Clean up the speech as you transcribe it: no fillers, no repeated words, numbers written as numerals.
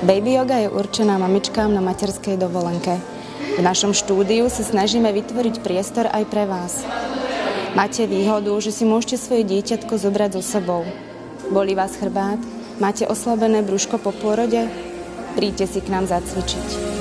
Baby yoga je určená mamičkám na materskej dovolenke. V našom štúdiu sa snažíme vytvoriť priestor aj pre vás. Máte výhodu, že si môžete svoje dieťatko zobrať so sebou. Bolí vás chrbát? Máte oslabené brúško po pôrode? Príďte si k nám zacvičiť.